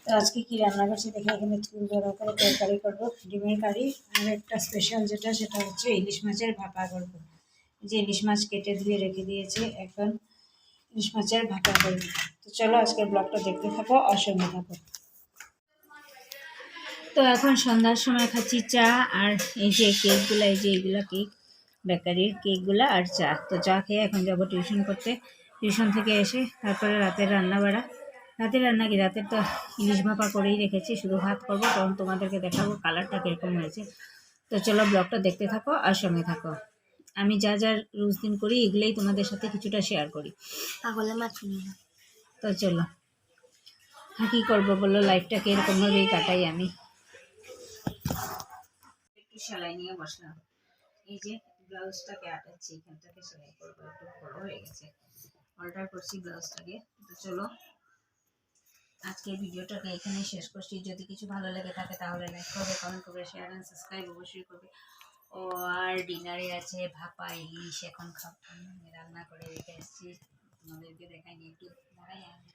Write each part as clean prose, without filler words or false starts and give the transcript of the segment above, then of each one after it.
তো আজকে কি রান্না করছি দেখে, এখানে চুল বড় করে তরকারি করবো, ডিমের কারি। আর একটা স্পেশাল যেটা, সেটা হচ্ছে ইলিশ মাছের ভাপা করবো। যে ইলিশ মাছ কেটে ধুয়ে রেখে দিয়েছি, এখন ইলিশ মাছের ভাপা করবো। তো চলো আজকের ব্লগটা দেখতে থাকো আর সঙ্গে থাকো। তো এখন সন্ধ্যার সময় খাচ্ছি চা, আর এই যে কেকগুলো, এই যে এইগুলো কেক, বেকারির কেকগুলো আর চা। তো চা খেয়ে এখন যাবো টিউশন করতে। টিউশন থেকে এসে তারপরে রাতের রান্না বাড়া। রাতের রান্না কি, রাতের তো ইলিশ ভাপা করেই রেখেছি, শুধু ভাত করবো, তখন তোমাদেরকে দেখাবো কালারটা কীরকম হয়েছে। তো চলো ব্লগটা দেখতে থাকো আর সঙ্গে থাকো। আমি যা যা রোজ দিন করি এগুলোই তোমাদের সাথে কিছুটা শেয়ার করি। তো চলো, কী করবো বলো, লাইফটাকে এরকমভাবেই কাটাই আমি। একটু সেলাই নিয়ে বসলাম। এই যে ব্লাউজটাকে আটাচ্ছি, এখানটাকে সেলাই করবো, একটু বড় হয়ে গেছে, অল্টার করছি ব্লাউজটাকে। তো চলো আজকে ভিডিওটাকে এখানে শেষ করছি। যদি কিছু ভালো লেগে থাকে তাহলে লাইক করবে, কমেন্ট করবে, শেয়ার অ্যান্ড সাবস্ক্রাইব অবশ্যই করবে। ও আর ডিনারে আছে ভাপা ইলিশ, এখন রান্না করে রেখে এসেছি, তোমাদেরকে দেখাইনি, একটু দেখাই আমি।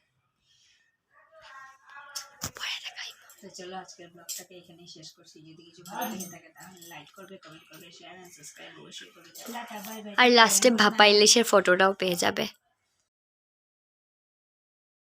তো চলো আজকের ব্লগটাকে এখানেই শেষ করছি। যদি কিছু ভালো লেগে থাকে তাহলে লাইক করবে, কমেন্ট করবে, শেয়ার অ্যান্ড সাবস্ক্রাইব অবশ্যই করবে। Tata, bye bye. আর লাস্টে ভাপা ইলিশের ফটোটাও পেয়ে যাবে।